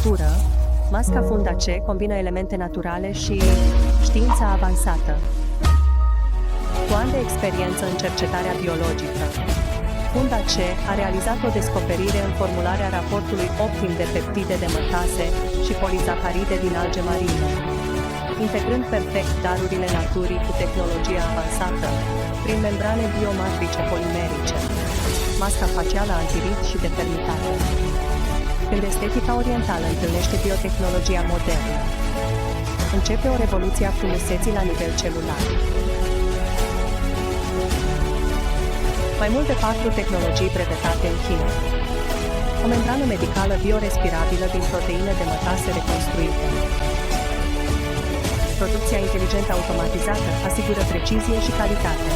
natură, masca Funda C combină elemente naturale și știința avansată. Cu ani de experiență în cercetarea biologică, Funda C a realizat o descoperire în formularea raportului optim de peptide de mătase și polizaharide din alge marine, integrând perfect darurile naturii cu tehnologia avansată prin membrane biomatrice polimerice, masca facială antirid și defermitate. Când estetica orientală întâlnește biotehnologia modernă, începe o revoluție a frumuseții la nivel celular. Mai mult de 4 tehnologii brevetate în China. O membrană medicală biorespirabilă din proteine de mătase reconstruite. Producția inteligentă automatizată asigură precizie și calitate.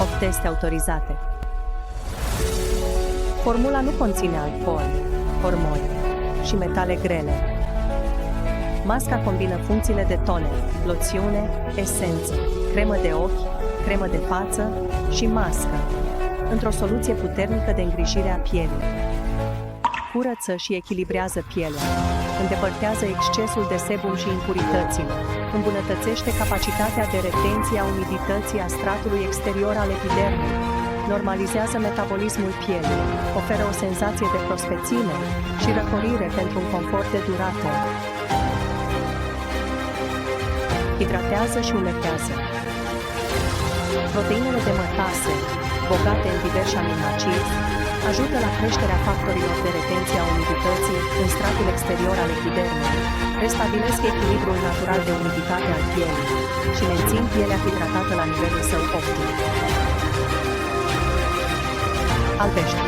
8 teste autorizate. Formula nu conține alcool, hormoni și metale grele. Masca combină funcțiile de toner, loțiune, esență, cremă de ochi, cremă de față și mască, într-o soluție puternică de îngrijire a pielii. Curăță și echilibrează pielea, îndepărtează excesul de sebum și impuritățile, îmbunătățește capacitatea de retenție a umidității a stratului exterior al epidermei, normalizează metabolismul pielii, oferă o senzație de prospețime și răcorire pentru un confort de durată. Hidratează și umetează. Proteinele de mătase, bogate în diversi aminoacizi, ajută la creșterea factorilor de retenție a umidității în stratul exterior al epidermei, restabilesc echilibrul natural de umiditate al pielii și mențin pielea hidratată la nivelul său optim. Albește.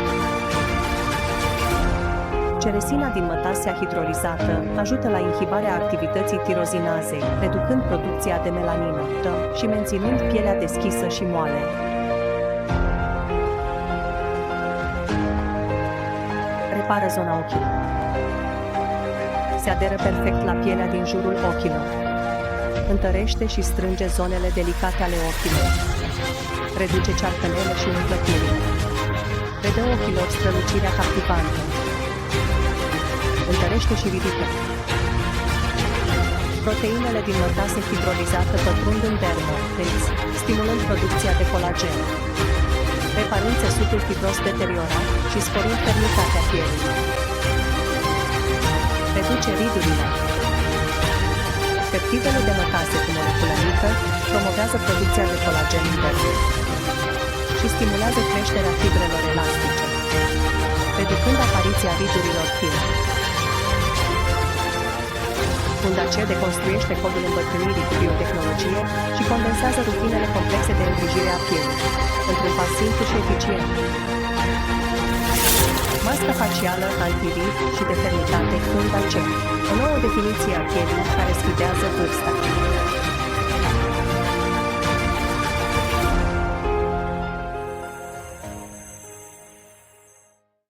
Ceresina din mătasea hidrolizată ajută la inhibarea activității tirozinazei, reducând producția de melanină și menținând pielea deschisă și moale. Repară zona ochilor. Se aderă perfect la pielea din jurul ochilor. Întărește și strânge zonele delicate ale ochilor. Reduce cearcănele și umflăturile. Redă ochilor strălucirea captivantă. Întărește și ridică. Proteinele din mătase hidrolizată pătrund în dermă, stimulând producția de colagen, reparând țesutul fibros deteriorat și sporind fermitatea pielii. Reduce ridurile. Peptidele de mătase cu moleculă mică promovează producția de colagen în dermă și stimulează creșterea fibrelor elastice, reducând apariția ridurilor fine. Funda C deconstruiește codul îmbătrânirii cu biotehnologie și condensează rutinele complexe de îngrijire a pielii, într-un pas simplu și eficient. Masca facială, antirid și defermitate Funda C, o nouă definiție a pielii care sfidează vârsta.